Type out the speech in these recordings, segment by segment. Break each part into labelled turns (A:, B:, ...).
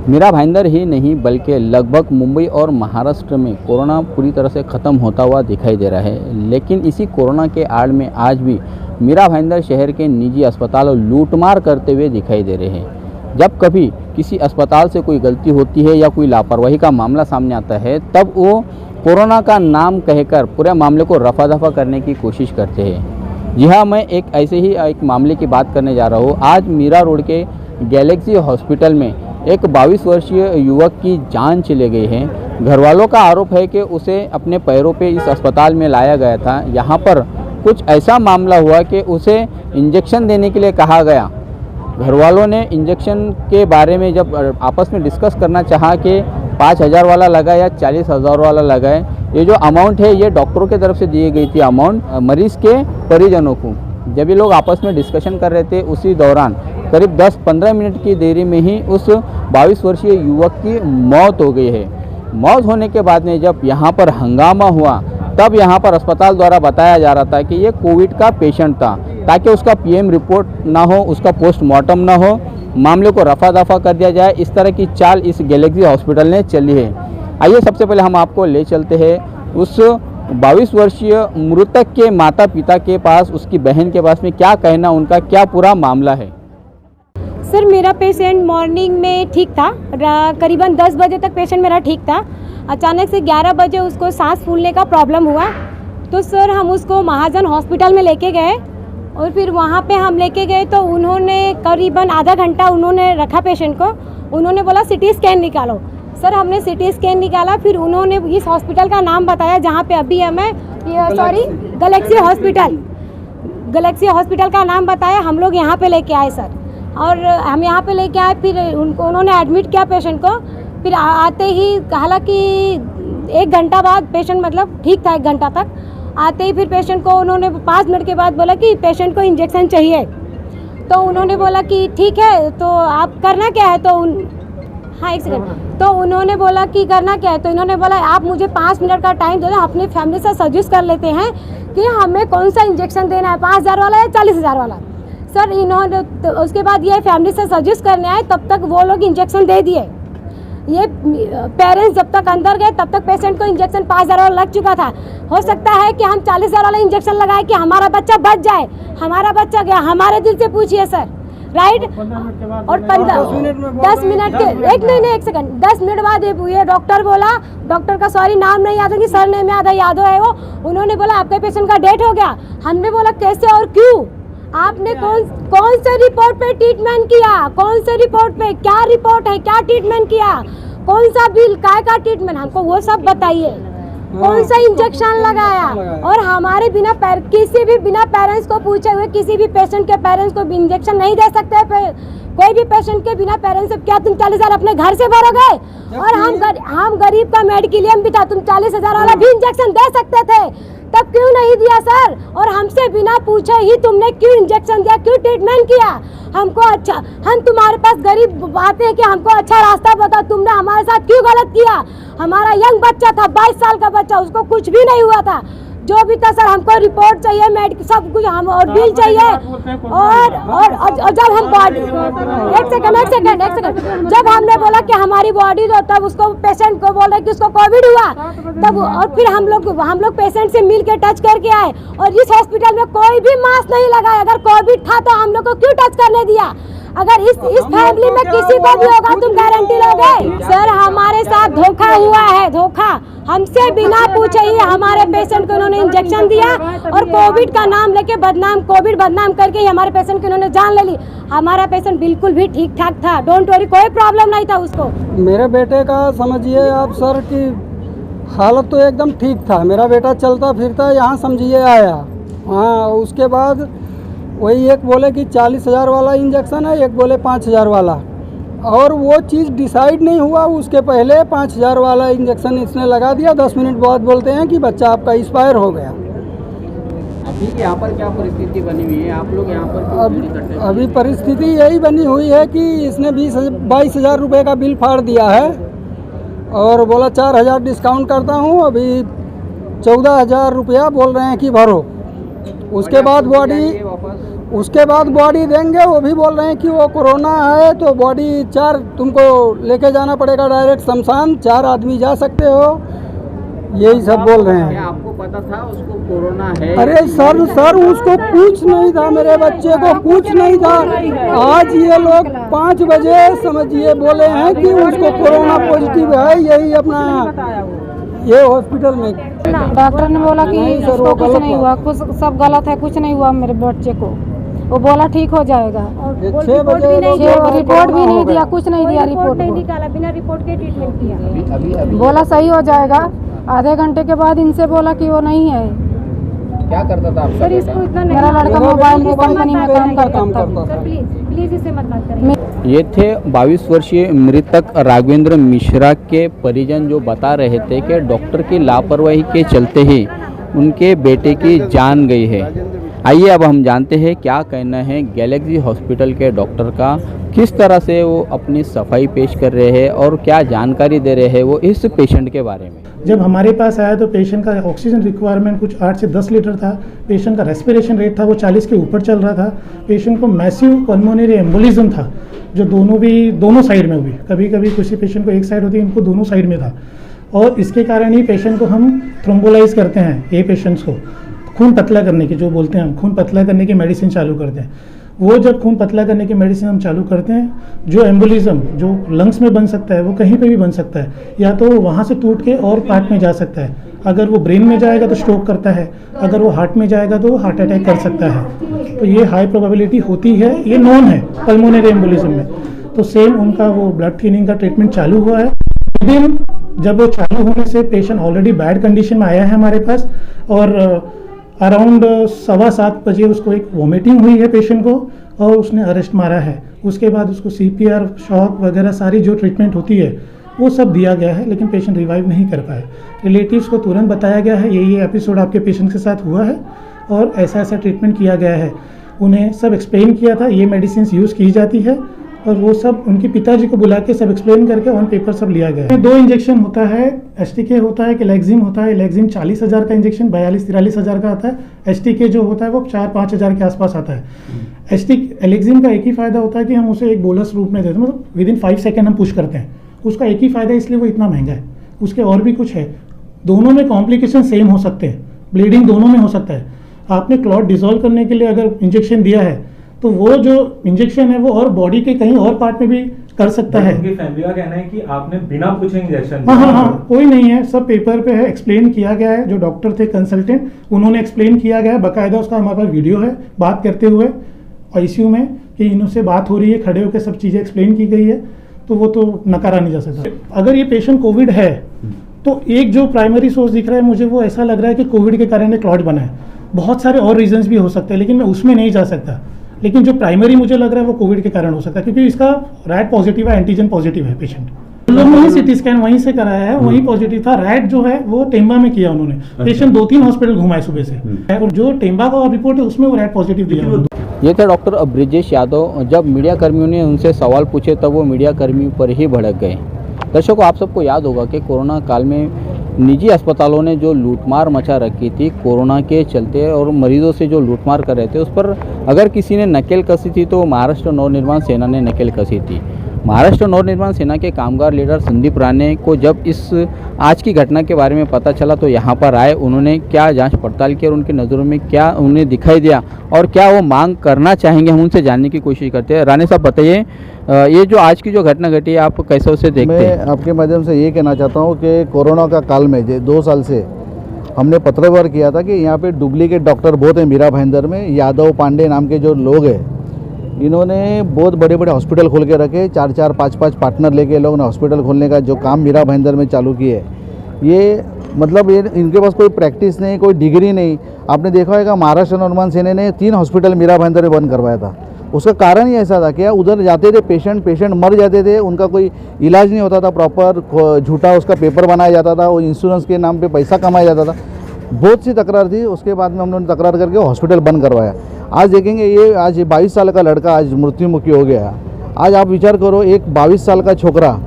A: मीरा भाईंदर ही नहीं बल्कि लगभग मुंबई और महाराष्ट्र में कोरोना पूरी तरह से ख़त्म होता हुआ दिखाई दे रहा है। लेकिन इसी कोरोना के आड़ में आज भी मीरा भाईंदर शहर के निजी अस्पताल लूटमार करते हुए दिखाई दे रहे हैं। जब कभी किसी अस्पताल से कोई गलती होती है या कोई लापरवाही का मामला सामने आता है, तब वो कोरोना का नाम कहकर पूरे मामले को रफा दफा करने की कोशिश करते हैं। जी हाँ, मैं ऐसे ही एक मामले की बात करने जा रहा हूँ। आज मीरा रोड के गैलेक्सी हॉस्पिटल में एक 22 वर्षीय युवक की जान चले गई है। घरवालों का आरोप है कि उसे अपने पैरों पे इस अस्पताल में लाया गया था। यहाँ पर कुछ ऐसा मामला हुआ कि उसे इंजेक्शन देने के लिए कहा गया। घरवालों ने इंजेक्शन के बारे में जब आपस में डिस्कस करना चाहा कि 5,000 वाला लगाए या 40,000 वाला लगाए, ये जो अमाउंट है ये डॉक्टरों की तरफ से दी गई थी अमाउंट मरीज़ के परिजनों को। जब ये लोग आपस में डिस्कशन कर रहे थे, उसी दौरान करीब 10-15 मिनट की देरी में ही उस 22 वर्षीय युवक की मौत हो गई है। मौत होने के बाद में जब यहाँ पर हंगामा हुआ, तब यहाँ पर अस्पताल द्वारा बताया जा रहा था कि ये कोविड का पेशेंट था, ताकि उसका पीएम रिपोर्ट ना हो, उसका पोस्टमार्टम ना हो, मामले को रफा दफा कर दिया जाए। इस तरह की चाल इस गैलेक्सी हॉस्पिटल ने चली है। आइए सबसे पहले हम आपको ले चलते हैं उस 22 वर्षीय मृतक के माता पिता के पास, उसकी बहन के पास में क्या कहना, उनका क्या पूरा मामला है।
B: सर, मेरा पेशेंट मॉर्निंग में ठीक था, करीबन 10 बजे तक पेशेंट मेरा ठीक था। अचानक से 11 बजे उसको सांस फूलने का प्रॉब्लम हुआ, तो सर हम उसको महाजन हॉस्पिटल में लेके गए और फिर वहाँ पे हम लेके गए तो उन्होंने करीबन आधा घंटा उन्होंने रखा पेशेंट को। उन्होंने बोला सिटी स्कैन निकालो। सर हमने सिटी स्कैन निकाला, फिर उन्होंने इस हॉस्पिटल का नाम बताया जहाँ पे अभी हमें गैलेक्सी हॉस्पिटल का नाम बताया। हम लोग यहाँ पे लेके आए सर, और हम यहाँ पे लेके आए, फिर उन्होंने एडमिट किया पेशेंट को। फिर आते ही, हालांकि 1 घंटा बाद पेशेंट मतलब ठीक था, 1 घंटा तक आते ही फिर पेशेंट को उन्होंने 5 मिनट के बाद बोला कि पेशेंट को इंजेक्शन चाहिए। तो उन्होंने बोला कि ठीक है, तो आप करना क्या है, तो हाँ 1 सेकंड, तो उन्होंने बोला कि करना क्या है, तो इन्होंने बोला आप मुझे 5 मिनट का टाइम दे दो, अपनी फैमिली से सजेस्ट कर लेते हैं कि हमें कौन सा इंजेक्शन देना है, 5,000 वाला या 40,000 वाला। सर इन्होंने तो उसके बाद ये फैमिली से सजेस्ट करने आए, तब तक वो लोग इंजेक्शन दे दिए। ये पेरेंट्स जब तक अंदर गए तब तक पेशेंट को इंजेक्शन 5,000 वाला लग चुका था। हो सकता है कि हम 40,000 वाला इंजेक्शन लगाए कि हमारा बच्चा बच जाए। हमारा बच्चा गया, हमारे दिल से पूछिए सर, राइट। और 10 मिनट के एक सेकंड, 10 मिनट बाद ये डॉक्टर बोला, डॉक्टर का सॉरी नाम नहीं याद है कि सर नेम याद है, यादव है वो। उन्होंने बोला आपके पेशेंट का डेथ हो गया। हमने बोला कैसे और क्यों, आपने कौन से रिपोर्ट पे ट्रीटमेंट किया, कौन से रिपोर्ट पे, क्या रिपोर्ट है, क्या ट्रीटमेंट किया, कौन सा बिल, काय का ट्रीटमेंट, हमको वो सब बताइए। कौन सा इंजेक्शन लगाया, और हमारे किसी भी बिना पेरेंट्स को पूछे हुए किसी भी पेशेंट के पेरेंट्स को इंजेक्शन नहीं दे सकते। कोई भी पेशेंट के बिना पेरेंट्स से क्या तुम 40,000 अपने घर से भरोगे? और हम गरीब का मेडिक्लेम भी था, तुम 40,000 वाला भी इंजेक्शन दे सकते थे, तब क्यों नहीं दिया सर? और हमसे बिना पूछे ही तुमने क्यों इंजेक्शन दिया, क्यों ट्रीटमेंट किया? हमको अच्छा, हम तुम्हारे पास गरीब आते हैं कि हमको अच्छा रास्ता बताओ, तुमने हमारे साथ क्यों गलत किया? हमारा यंग बच्चा था, 22 साल का बच्चा, उसको कुछ भी नहीं हुआ था। जो भी था सर, हमको रिपोर्ट चाहिए, मेडिकल सब कुछ, हम और बिल चाहिए। और जब हम बॉडी, एक सेकंड, जब हमने बोला कि हमारी बॉडी दो, तब उसको पेशेंट को बोल रहे कि उसको कोविड हुआ, तब और फिर हम लोग पेशेंट से मिल के टच करके आए, और इस हॉस्पिटल में कोई भी मास्क नहीं लगाया। अगर कोविड था तो हम लोग को क्यों टच करने दिया? अगर इस फैमिली में किसी को भी होगा तुम गारंटी लोगे? सर हमारे साथ धोखा हुआ है, धोखा। हमसे बिना पूछे ही हमारे पेशेंट को उन्होंने इंजेक्शन दिया, और कोविड का नाम लेके कोविड बदनाम करके ही हमारे पेशेंट की उन्होंने जान ले ली। हमारा पेशेंट बिल्कुल भी ठीक ठाक था, डोंट वरी, कोई प्रॉब्लम नहीं था उसको।
C: मेरे बेटे का समझिए आप सर की हालत तो एकदम ठीक था। मेरा बेटा चलता फिरता यहाँ समझिए आया। हाँ, उसके बाद वही एक बोले कि 40,000 वाला इंजेक्शन है, एक बोले 5,000 वाला, और वो चीज़ डिसाइड नहीं हुआ। उसके पहले 5,000 वाला इंजेक्शन इसने लगा दिया। 10 मिनट बाद बोलते हैं कि बच्चा आपका एक्सपायर हो गया।
A: अभी यहाँ पर क्या परिस्थिति बनी हुई है, आप लोग यहाँ पर?
C: अभी परिस्थिति यही बनी हुई है कि इसने 22,000 रुपये का बिल फाड़ दिया है, और बोला 4,000 डिस्काउंट करता हूँ। अभी 14,000 रुपया बोल रहे हैं कि भरो। उसके बाद उसके बाद बॉडी देंगे, वो भी बोल रहे हैं कि वो कोरोना है तो बॉडी 4 तुमको लेके जाना पड़ेगा डायरेक्ट शमशान, 4 आदमी जा सकते हो, यही सब बोल रहे हैं।
A: आपको पता था उसको कोरोना है?
C: अरे सर उसको कुछ नहीं था, मेरे बच्चे को कुछ नहीं था। आज ये लोग 5 बजे समझिए बोले हैं कि उसको कोरोना पॉजिटिव है, यही अपना ये हॉस्पिटल में।
B: डॉक्टर ने बोला कि
C: नहीं सर,
B: उसको
C: वो
B: कुछ
C: गलत
B: नहीं
C: बात।
B: हुआ, कुछ सब गलत है, कुछ नहीं हुआ मेरे बच्चे को। वो बोला ठीक हो जाएगा।
C: ये 6 बजे
B: रिपोर्ट भी नहीं दिया, कुछ नहीं दिया, रिपोर्ट
D: नहीं
B: को।
D: निकाला, बिना रिपोर्ट के ट्रीटमेंट किया।
A: अभी
B: बोला सही हो जाएगा, आधे घंटे के बाद इनसे बोला कि वो नहीं है।
A: क्या करता था आपका
D: सर इसको इतना नहीं,
B: मेरा लड़का मोबाइल की कंपनी में काम करता था।
D: सर प्लीज प्लीज इससे मत बात करें।
A: ये थे 22 वर्षीय मृतक राघवेंद्र मिश्रा के परिजन, जो बता रहे थे कि डॉक्टर की लापरवाही के चलते ही उनके बेटे की जान गई है। आइए अब हम जानते हैं क्या कहना है गैलेक्सी हॉस्पिटल के डॉक्टर का, किस तरह से वो अपनी सफाई पेश कर रहे हैं और क्या जानकारी दे रहे हैं वो इस पेशेंट के बारे में।
E: जब हमारे पास आया तो पेशेंट का ऑक्सीजन रिक्वायरमेंट कुछ 8 से 10 लीटर था। पेशेंट का रेस्पिरेशन रेट था वो 40 के ऊपर चल रहा था। पेशेंट को मैसिव पल्मोनरी एम्बोलिज्म था, जो दोनों साइड में हुई। कभी कभी किसी पेशेंट को एक साइड होती है, इनको दोनों साइड में था। और इसके कारण ही पेशेंट को हम थ्रोम्बोलाइज करते हैं। ये पेशेंट्स को खून पतला करने की, जो बोलते हैं हम खून पतला करने की मेडिसिन चालू करते हैं। वो जब खून पतला करने की मेडिसिन हम चालू करते हैं, जो एम्बोलिज्म जो लंग्स में बन सकता है वो कहीं पे भी बन सकता है, या तो वहाँ से टूट के और पार्ट में जा सकता है। अगर वो ब्रेन में जाएगा तो स्ट्रोक करता है, अगर वो हार्ट में जाएगा तो हार्ट अटैक कर सकता है। तो ये हाई प्रोबेबिलिटी होती है, ये नॉन है पल्मोनरी एम्बोलिज्म में। तो सेम उनका वो ब्लड थिनिंग का ट्रीटमेंट चालू हुआ है। लेकिन जब वो चालू होने से पेशेंट ऑलरेडी बैड कंडीशन में आया है हमारे पास, और अराउंड 7:15 बजे उसको एक वॉमिटिंग हुई है पेशेंट को, और उसने अरेस्ट मारा है। उसके बाद उसको CPR, शॉक वगैरह सारी जो ट्रीटमेंट होती है वो सब दिया गया है, लेकिन पेशेंट रिवाइव नहीं कर पाए। रिलेटिव्स को तुरंत बताया गया है ये एपिसोड आपके पेशेंट के साथ हुआ है और ऐसा ऐसा ट्रीटमेंट किया गया है। उन्हें सब एक्सप्लेन किया था, ये मेडिसिन यूज़ की जाती है, और वो सब उनके पिताजी को बुला के सब एक्सप्लेन करके ऑन पेपर सब लिया गया है। 2 इंजेक्शन होता है, STK होता है कि लेग्जिम होता है। लेग्जिम 40,000 का इंजेक्शन 42-43,000 का आता है। STK जो होता है वो 4-5 के आसपास आता है। लेग्जिम का एक ही फायदा होता है कि हम उसे एक बोलस रूप में देते हैं, मतलब विदिन 5 सेकेंड हम पुश करते हैं। उसका एक ही फायदा, इसलिए वो इतना महंगा है। उसके और भी कुछ है, दोनों में कॉम्प्लिकेशन सेम हो सकते हैं, ब्लीडिंग दोनों में हो सकता है। आपने क्लॉट डिसॉल्व करने के लिए अगर इंजेक्शन दिया है तो वो जो इंजेक्शन है वो और बॉडी के कहीं और पार्ट में भी कर सकता है।
F: उनकी फैमिली का कहना है कि आपने बिना पूछे इंजेक्शन।
E: हाँ, कोई नहीं है, सब पेपर पे है, एक्सप्लेन किया गया है। जो डॉक्टर थे कंसल्टेंट, उन्होंने एक्सप्लेन किया गया है, बाकायदा उसका हमारे पास वीडियो है बात करते हुए ICU में कि इनसे बात हो रही है, खड़े होकर सब चीज़ें एक्सप्लेन की गई है। तो वो तो नकारा नहीं जा सकता। अगर ये पेशेंट कोविड है तो एक जो प्राइमरी सोर्स दिख रहा है मुझे, वो ऐसा लग रहा है कि कोविड के कारण ये क्लॉट बना है। बहुत सारे और रीजंस भी हो सकते हैं, लेकिन मैं उसमें नहीं जा सकता। लेकिन जो प्राइमरी मुझे लग रहा है वो कोविड के कारण हो सकता है, क्योंकि इसका रैट पॉजिटिव है, एंटीजन पॉजिटिव है पेशेंट। लोगों ने CT स्कैन वहीं से कराया है, वहीं पॉजिटिव था। रैट जो है वो टेम्बा में किया उन्होंने। पेशेंट 2-3 हॉस्पिटल घुमाए सुबह से, और जो टेम्बा का रिपोर्ट है उसमें वो रैट पॉजिटिव दिया।
A: ये थे डॉक्टर ब्रिजेश यादव। जब मीडिया कर्मियों ने उनसे सवाल पूछे तब वो मीडिया कर्मी पर ही भड़क गए। दर्शकों, आप सबको याद होगा कि कोरोना काल में निजी अस्पतालों ने जो लूटमार मचा रखी थी कोरोना के चलते, और मरीजों से जो लूटमार कर रहे थे उस पर अगर किसी ने नकेल कसी थी तो महाराष्ट्र नवनिर्माण सेना ने नकेल कसी थी। महाराष्ट्र नवनिर्माण सेना के कामगार लीडर संदीप राणे को जब इस आज की घटना के बारे में पता चला तो यहाँ पर आए। उन्होंने क्या जांच पड़ताल की और उनकी नज़रों में क्या उन्हें दिखाई दिया और क्या वो मांग करना चाहेंगे, हम उनसे जानने की कोशिश करते हैं। राणे साहब, बताइए, ये जो आज की जो घटना घटी है आप कैसे उसे देखते हैं?
G: मैं आपके माध्यम से ये कहना चाहता हूँ कि कोरोना का काल में 2 साल से हमने पत्रव्यवहार किया था कि यहाँ पे डुप्लीकेट डॉक्टर बहुत हैं मीरा भाईंदर में। यादव पांडे नाम के जो लोग हैं, इन्होंने बहुत बड़े बड़े हॉस्पिटल खोल के रखे। 4-4, 5-5 पार्टनर लेके लोग ने हॉस्पिटल खोलने का जो काम मीरा भाईंदर में चालू किए। ये मतलब ये इनके पास कोई प्रैक्टिस नहीं, कोई डिग्री नहीं। आपने देखा होगा महाराष्ट्र नवनिर्माण सेना ने 3 हॉस्पिटल मीरा भाईंदर में बंद करवाया था। उसका कारण ही ऐसा था कि उधर जाते थे पेशेंट मर जाते थे, उनका कोई इलाज नहीं होता था प्रॉपर, झूठा उसका पेपर बनाया जाता था, वो इंश्योरेंस के नाम पे पैसा कमाया जाता था। बहुत सी तकरार थी। उसके बाद में हम लोगों ने तकरार करके हॉस्पिटल बंद करवाया। आज देखेंगे ये आज 22 साल का लड़का आज मृत्युमुखी हो गया। आज आप विचार करो, एक 22 साल का छोकरा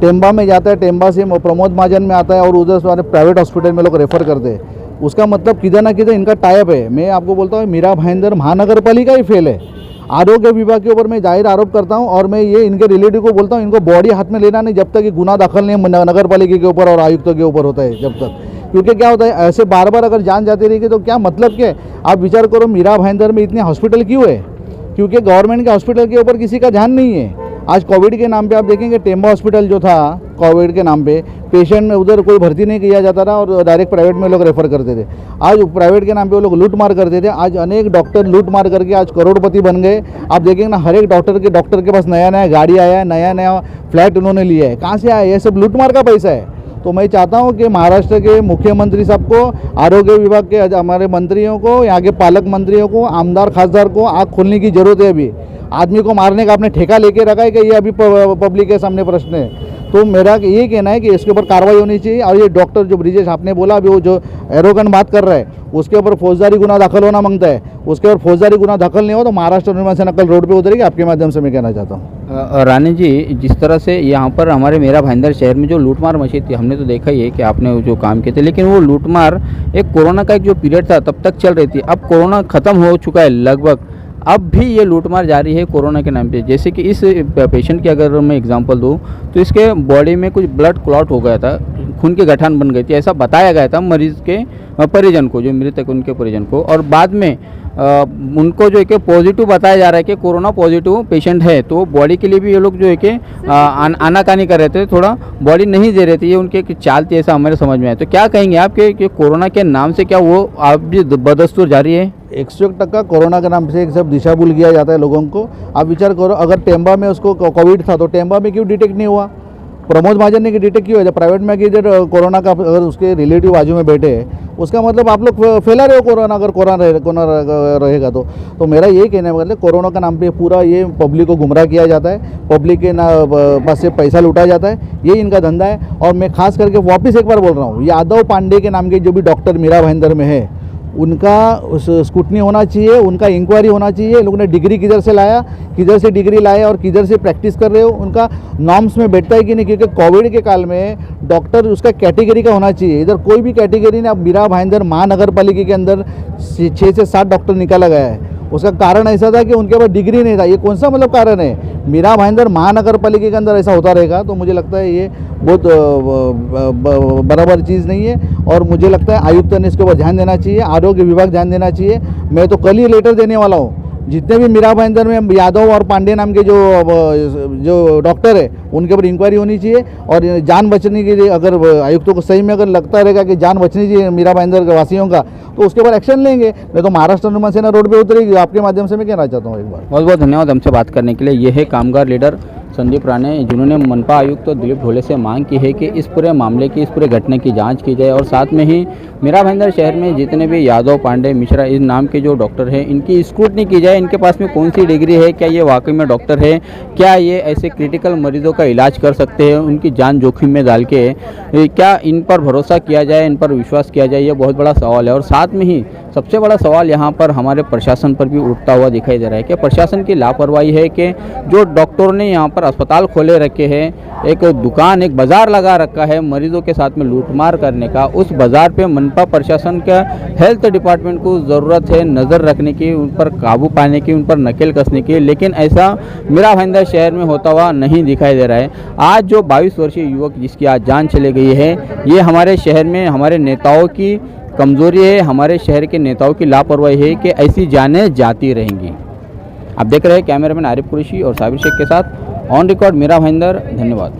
G: टेम्बा में जाता है, टेम्बा से प्रमोद महाजन में आता है और उधर से प्राइवेट हॉस्पिटल में लोग रेफ़र करते हैं। उसका मतलब किधर ना किधर इनका टाइप है। मैं आपको बोलता हूँ मीरा भाईंदर महानगर पालिका ही फेल है। आरोग्य विभाग के ऊपर मैं जाहिर आरोप करता हूँ और मैं ये इनके रिलेटिव को बोलता हूँ इनको बॉडी हाथ में लेना नहीं जब तक ये गुना दाखिल नहीं नगर पालिका के ऊपर और आयुक्तों के ऊपर होता है जब तक। क्योंकि क्या होता है ऐसे बार बार अगर जान जाती रहेगी तो क्या मतलब क्या है। आप विचार करो मीरा भाईंदर में इतने हॉस्पिटल क्यों है, क्योंकि गवर्नमेंट के हॉस्पिटल के ऊपर किसी का ध्यान नहीं है। आज कोविड के नाम पे आप देखेंगे टेम्बा हॉस्पिटल जो था कोविड के नाम पे पेशेंट उधर कोई भर्ती नहीं किया जाता था और डायरेक्ट प्राइवेट में लोग रेफर करते थे। आज प्राइवेट के नाम पे वो लोग लूट मार करते थे। आज अनेक डॉक्टर लूट मार करके आज करोड़पति बन गए। आप देखेंगे ना हर एक डॉक्टर के पास नया नया गाड़ी आया है, नया नया फ्लैट उन्होंने लिया है। कहाँ से आया? ये सब लूट मार का पैसा है। तो मैं चाहता हूं कि महाराष्ट्र के मुख्यमंत्री साहब को, आरोग्य विभाग के हमारे मंत्रियों को, यहाँ के पालक मंत्रियों को, आमदार खासदार को आँख खोलने की जरूरत है। अभी आदमी को मारने का आपने ठेका लेके रखा है कि ये अभी पब्लिक के सामने प्रश्न है। तो मेरा ये कहना है कि इसके ऊपर कार्रवाई होनी चाहिए। और ये डॉक्टर जो ब्रिजेश आपने बोला अभी वो जो एरोगेंट बात कर रहा है उसके ऊपर फौजदारी गुना दाखिल होना मांगता है। उसके ऊपर फौजदारी गुना दाखिल नहीं हो तो महाराष्ट्र निर्माण सेना कल रोड पे उतरेगी। आपके माध्यम से मैं कहना चाहता हूँ
A: रानी जी, जिस तरह से यहाँ पर हमारे मीरा भाईंदर शहर में जो लूटमार मची थी हमने तो देखा ही है कि आपने जो काम किए थे, लेकिन वो लूटमार एक कोरोना का एक जो पीरियड था तब तक चल रही थी। अब कोरोना ख़त्म हो चुका है लगभग, अब भी ये लूटमार जारी है कोरोना के नाम पे। जैसे कि इस पेशेंट की अगर मैं एग्जांपल दूं तो इसके बॉडी में कुछ ब्लड क्लॉट हो गया था, खून की गठान बन गई थी, ऐसा बताया गया था मरीज़ के परिजन को, जो मृतक उनके परिजन को। और बाद में उनको जो है कि पॉजिटिव बताया जा रहा है कि कोरोना पॉजिटिव पेशेंट है। तो बॉडी के लिए भी ये लोग जो है कि आनाकानी कर रहे थे, थोड़ा बॉडी नहीं दे रहे थे। ये उनके चाल थी, ऐसा हमारे समझ में आया। तो क्या कहेंगे आप कि कोरोना के नाम से क्या वो आप भी बदस्तूर जारी है?
G: 101% कोरोना के नाम से एक सब दिशा भूल किया जाता है लोगों को। आप विचार करो अगर टेम्बा में उसको कोविड था तो टेम्बा में क्यों डिटेक्ट नहीं हुआ? प्रमोद महाजन ने डिटेक्ट क्यों है? प्राइवेट में कि इधर कोरोना का अगर उसके रिलेटिव बाजू में बैठे हैं उसका मतलब आप लोग फैला रहे हो कोरोना। अगर कोरोना रहेगा तो मेरा यही कहना है मतलब कोरोना का नाम पे पूरा ये पब्लिक को गुमराह किया जाता है, पब्लिक के पास से पैसा लूटा जाता है, यही इनका धंधा है। और मैं खास करके वापस एक बार बोल रहा हूँ, यादव पांडे के नाम के जो भी डॉक्टर मीरा भाईंदर में है उनका स्क्रूटनी होना चाहिए, उनका इंक्वायरी होना चाहिए। लोगों ने डिग्री किधर से लाया, किधर से डिग्री लाया और किधर से प्रैक्टिस कर रहे हो, उनका नॉर्म्स में बैठता है कि नहीं। क्योंकि कोविड के काल में डॉक्टर उसका कैटेगरी का होना चाहिए। इधर कोई भी कैटेगरी ने अब मीरा भाईंदर महानगर पालिका के अंदर 6 से 7 डॉक्टर निकाला गया है। उसका कारण ऐसा था कि उनके पास डिग्री नहीं था। ये कौन सा मतलब कारण है? मीरा भाईंदर महानगर पालिका के अंदर ऐसा होता रहेगा तो मुझे लगता है ये बहुत बराबर चीज़ नहीं है। और मुझे लगता है आयुक्त ने इसके ऊपर ध्यान देना चाहिए, आरोग्य विभाग ध्यान देना चाहिए। मैं तो कल ही लेटर देने वाला हूँ। जितने भी मीरा भाईंदर में यादव और पांडे नाम के जो डॉक्टर है उनके ऊपर इंक्वायरी होनी चाहिए। और जान बचने के लिए अगर आयुक्तों को सही में अगर लगता रहेगा कि जान बचनी चाहिए मीरा भाईंदर के वासियों का तो उसके ऊपर एक्शन लेंगे, नहीं तो महाराष्ट्र निर्माण सेना रोड पे उतरेगी। आपके माध्यम से मैं कहना चाहता हूँ एक बार
A: बहुत बहुत धन्यवाद हमसे बात करने के लिए। ये है कामगार लीडर संदीप राणे, जिन्होंने मनपा आयुक्त दिलीप ढोले से मांग की है कि इस पूरे मामले की, इस पूरे घटना की जांच की जाए और साथ में ही मीरा भाईंदर शहर में जितने भी यादव, पांडे, मिश्रा इस नाम के जो डॉक्टर हैं इनकी स्क्रूटनी की जाए। इनके पास में कौन सी डिग्री है, क्या ये वाकई में डॉक्टर है, क्या ये ऐसे क्रिटिकल मरीजों का इलाज कर सकते हैं, उनकी जान जोखिम में डाल के क्या इन पर भरोसा किया जाए, इन पर विश्वास किया जाए, ये बहुत बड़ा सवाल है। और साथ में ही सबसे बड़ा सवाल यहाँ पर हमारे प्रशासन पर भी उठता हुआ दिखाई दे रहा है कि प्रशासन की लापरवाही है कि जो डॉक्टरों ने यहाँ पर अस्पताल खोले रखे हैं, एक दुकान, एक बाज़ार लगा रखा है मरीजों के साथ में लूटमार करने का, उस बाज़ार पे मनपा प्रशासन का, हेल्थ डिपार्टमेंट को ज़रूरत है नज़र रखने की, उन पर काबू पाने की, उन पर नकेल कसने की। लेकिन ऐसा मीरा भाईंदर शहर में होता हुआ नहीं दिखाई दे रहा है। आज जो 22 वर्षीय युवक जिसकी आज जान चली गई है, ये हमारे शहर में हमारे नेताओं की कमज़ोरी है, हमारे शहर के नेताओं की लापरवाही है कि ऐसी जानें जाती रहेंगी। आप देख रहे हैं कैमरामैन आरिफ कुरैशी और साबिर शेख के साथ ऑन रिकॉर्ड मीरा भाईंदर। धन्यवाद।